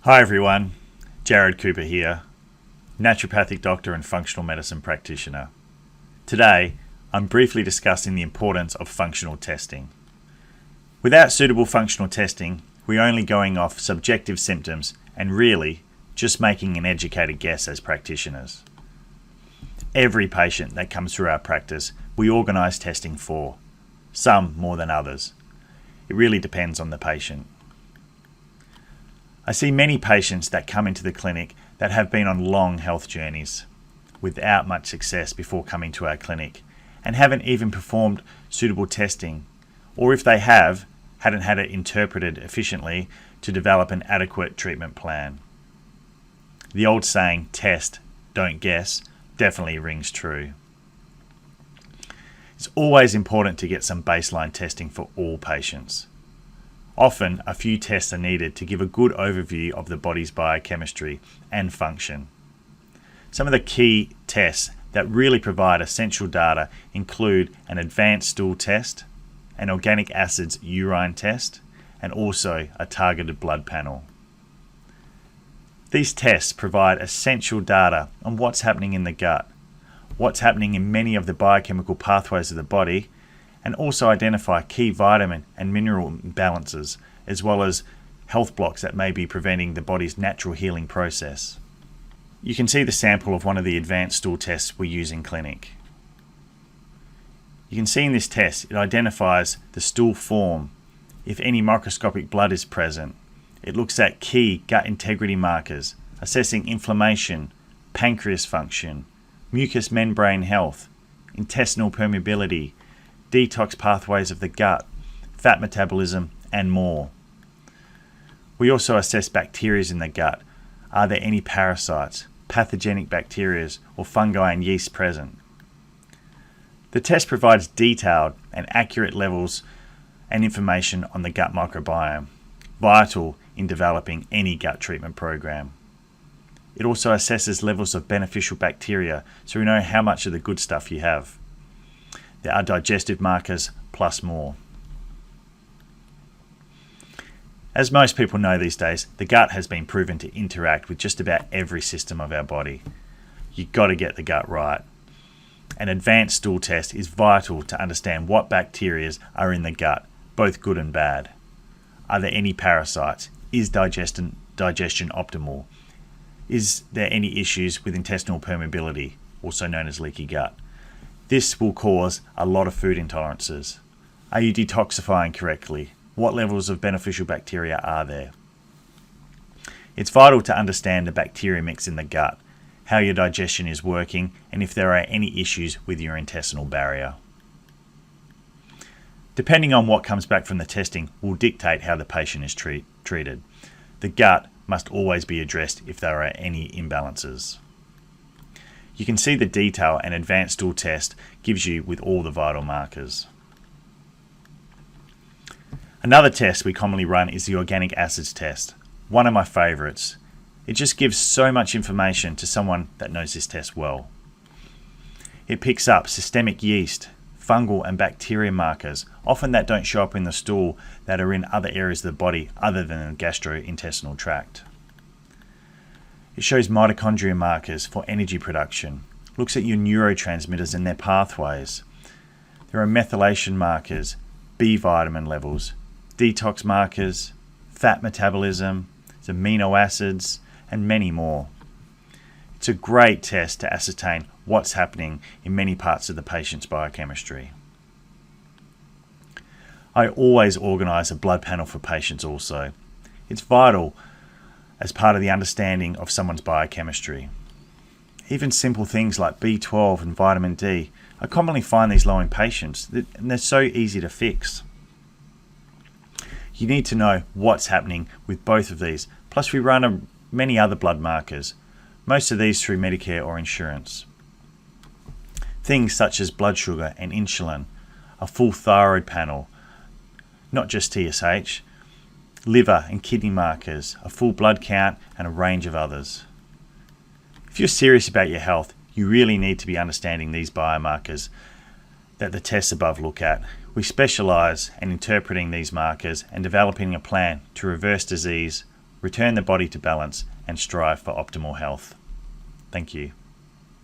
Hi everyone, Jarrod Cooper here, naturopathic doctor and functional medicine practitioner. Today, I'm briefly discussing the importance of functional testing. Without suitable functional testing, we're only going off subjective symptoms and really just making an educated guess as practitioners. Every patient that comes through our practice, we organise testing for, some more than others. It really depends on the patient. I see many patients that come into the clinic that have been on long health journeys without much success before coming to our clinic and haven't even performed suitable testing, or if they have, hadn't had it interpreted efficiently to develop an adequate treatment plan. The old saying, test, don't guess, definitely rings true. It's always important to get some baseline testing for all patients. Often, a few tests are needed to give a good overview of the body's biochemistry and function. Some of the key tests that really provide essential data include an advanced stool test, an organic acids urine test, and also a targeted blood panel. These tests provide essential data on what's happening in the gut, what's happening in many of the biochemical pathways of the body, and also identify key vitamin and mineral imbalances, as well as health blocks that may be preventing the body's natural healing process. You can see the sample of one of the advanced stool tests we use in clinic. You can see in this test it identifies the stool form, if any microscopic blood is present. It looks at key gut integrity markers, assessing inflammation, pancreas function, mucous membrane health, intestinal permeability, detox pathways of the gut, fat metabolism, and more. We also assess bacteria in the gut. Are there any parasites, pathogenic bacteria, or fungi and yeast present? The test provides detailed and accurate levels and information on the gut microbiome, vital in developing any gut treatment program. It also assesses levels of beneficial bacteria, so we know how much of the good stuff you have. There are digestive markers plus more. As most people know these days, the gut has been proven to interact with just about every system of our body. You've got to get the gut right. An advanced stool test is vital to understand what bacteria are in the gut, both good and bad. Are there any parasites? Is digestion optimal? Is there any issues with intestinal permeability, also known as leaky gut? This will cause a lot of food intolerances. Are you detoxifying correctly? What levels of beneficial bacteria are there? It's vital to understand the bacteria mix in the gut, how your digestion is working, and if there are any issues with your intestinal barrier. Depending on what comes back from the testing will dictate how the patient is treated. The gut must always be addressed if there are any imbalances. You can see the detail an advanced stool test gives you with all the vital markers. Another test we commonly run is the organic acids test, one of my favourites. It just gives so much information to someone that knows this test well. It picks up systemic yeast, fungal and bacteria markers, often that don't show up in the stool, that are in other areas of the body other than the gastrointestinal tract. It shows mitochondria markers for energy production, looks at your neurotransmitters and their pathways. There are methylation markers, B vitamin levels, detox markers, fat metabolism, amino acids, and many more. It's a great test to ascertain what's happening in many parts of the patient's biochemistry. I always organise a blood panel for patients also. It's vital as part of the understanding of someone's biochemistry. Even simple things like B12 and vitamin D, I commonly find these low in patients, and they're so easy to fix. You need to know what's happening with both of these, plus we run many other blood markers, most of these through Medicare or insurance. Things such as blood sugar and insulin, a full thyroid panel, not just TSH, liver and kidney markers, a full blood count, and a range of others. If you're serious about your health, you really need to be understanding these biomarkers that the tests above look at. We specialise in interpreting these markers and developing a plan to reverse disease return the body to balance, and strive for optimal health. Thank you.